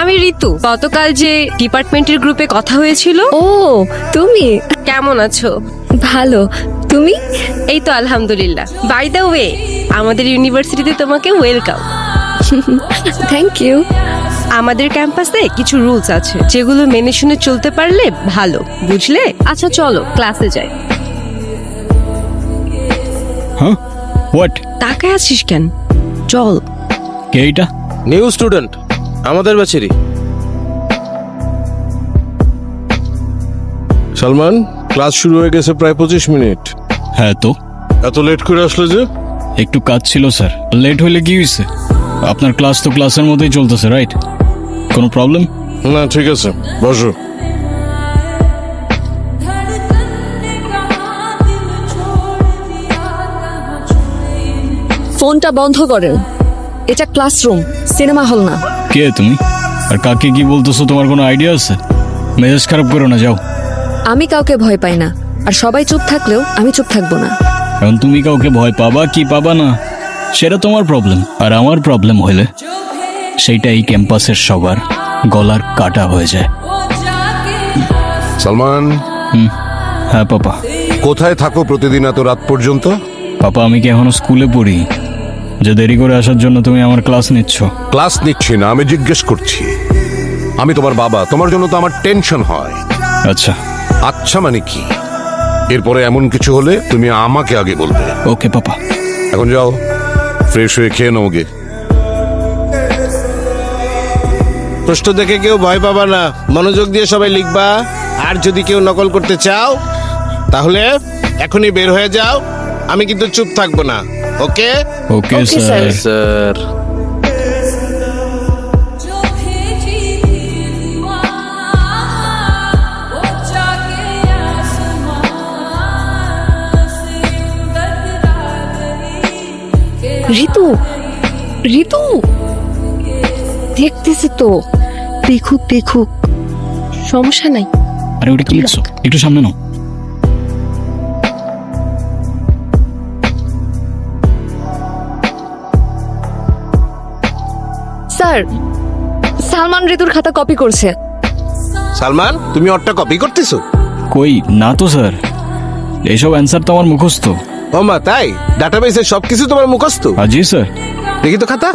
আমি ঋতু। গতকাল যে ডিপার্টমেন্টের গ্রুপে কথা হয়েছিল। ও তুমি কেমন আছো? ভালো, তুমি? এই তো আলহামদুলিল্লাহ। বাই দ্য ওয়ে, আমাদের ইউনিভার্সিটিতে তোমাকে ওয়েলকাম। Thank you. আমাদের ক্যাম্পাসে কিছু রুলস আছে যেগুলো মেনে শুনে চলতে পারলে ভালো, বুঝলে? আচ্ছা চলো ক্লাসে যাই। হ্যাঁ হোয়াট? তাকায় আছিস কেন? চল। কে এইটা? নিউ স্টুডেন্ট, আমাদের ব্যাচেরই। সালমান, ক্লাস শুরু হয়ে গেছে প্রায় 25 মিনিট। হ্যাঁ তো এত লেট করে আসলে যে? একটু কাজ ছিল স্যার। লেট হইলে কি হয়েছে? আপনার ক্লাস তো ক্লাসের মধ্যেই চলতেছে, রাইট? কোনো প্রবলেম? না ঠিক আছে, বসো। ফোনটা বন্ধ করেন। এটা ক্লাসরুম, সিনেমা হল না। কে তুমি? আর কাকে কি বলতেছো তোমার কোনো আইডিয়া আছে? মেজাজ খারাপ করো না, যাও। আমি কাউকে ভয় পাই না, আর সবাই চুপ থাকলেও আমি চুপ থাকবো না। এখন তুমি কাউকে ভয় পাবা কি পাবা না সেটা তোমার প্রবলেম, আর আমার প্রবলেম হইলে সেইটা এই ক্যাম্পাসের সবার গলার কাটা হয়ে যায়। সালমান, হ্যাঁ পাপা। কোথায় থাকো প্রতিদিন এত রাত পর্যন্ত? পাপা, আমি কি এখনো স্কুলে পড়ি যে দেরি করে আসার জন্য তুমি আমার ক্লাস নিচ্ছ? ক্লাস নিচ্ছি না, আমি জিজ্ঞেস করছি। আমি তোমার বাবা, তোমার জন্য তো আমার টেনশন হয়। আচ্ছা আচ্ছা মানে কি? এরপরে এমন কিছু হলে তুমি আমাকে আগে বলবে। ওকে পাপা। এখন যাও, ফ্রেশ হয়ে খেয়ে নাও গে। প্রশ্ন দেখে কেউ ভয় পাবা না, মনোযোগ দিয়ে সবাই লিখবা। আর যদি কেউ নকল করতে চাও তাহলে এখনই বের হয়ে যাও, আমি কিন্তু চুপ থাকবো না। ওকে? ওকে Okay, স্যার। sir. স্যার। ঋতু, ঋতু দেখতেছি তো। দেখুক দেখুক, সমস্যা নাই। আরে ওটা কি লিখছো? একটু সামনে নাও। স্যার, সালমান ঋতুর খাতা কপি করছে। সালমান, তুমি ওরটা কপি করতেছো? কই না তো স্যার, এইসব অ্যান্সার তো আমার মুখস্থ। ও মা, তাই? ডাটাবেসে সবকিছু তোমার মুখস্থ? জি স্যার। দেখি তো খাতা।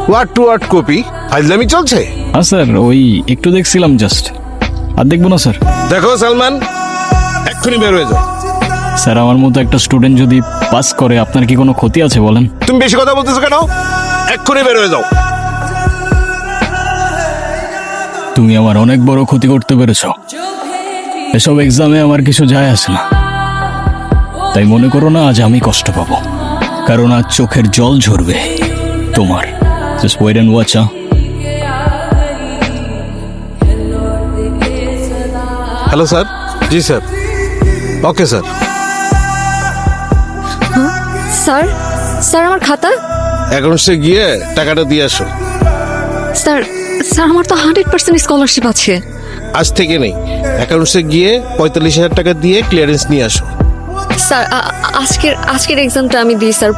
ওয়ার্ড টু ওয়ার্ড কপি, ফাইজলামি চলছে। হ্যাঁ স্যার, ওই একটু দেখছিলাম জাস্ট, আর দেখবো না স্যার। দেখো সালমান, এক্ষুনি বের হয়ে যাও। স্যার, আমার মতো একটা স্টুডেন্ট যদি পাস করে আপনার কি কোনো ক্ষতি আছে বলেন? তুমি বেশি কথা বলতেছো কেন? এক্ষুনি বের হয়ে যাও। তুমি আমার অনেক বড় ক্ষতি করতে পেরেছ। এসব এক্সামে আমার কিছু যায় আসে না, তাই মনে করো না আজ আমি কষ্ট পাবো, কারণ আজ চোখের জল ঝরবে তোমার। Just wait and watch. Hello sir. জি sir. Okay sir. Sir, sir আমার খাতা। অ্যাকাউন্টসে গিয়ে টাকাটা দিয়ে আসো। স্যার, স্যার আমার তো 100% স্কলারশিপ আছে। আজ থেকে নেই, অ্যাকাউন্টসে গিয়ে 45,000 টাকা দিয়ে ক্লিয়ারেন্স নিয়ে আসো। স্যার আজকের এক্সামটা আমি দিই স্যার।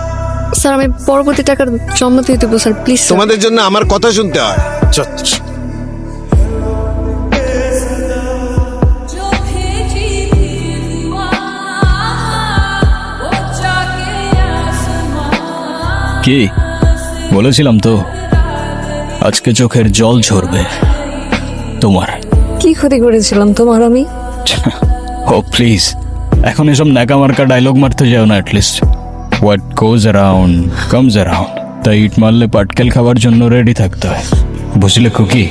স্যার আমি পরবর্তী টাকার জমা দিয়ে দেবো স্যার, প্লিজ। তোমাদের জন্য আমার কথা শুনতে হয়। চত্বর। কি বলেছিলাম তো, আজকে চোখের জল ঝরবে তোমার। কি ক্ষতি করেছিলাম তোমার আমি? ও প্লিজ, এখন এসব ন্যাকা মার্কা ডায়লগ মারতে যাও না। At least what goes around comes around, তাই ইট মারলে পাটকেল খাওয়ার জন্য রেডি থাকতে হয়, বুঝলে খুকি?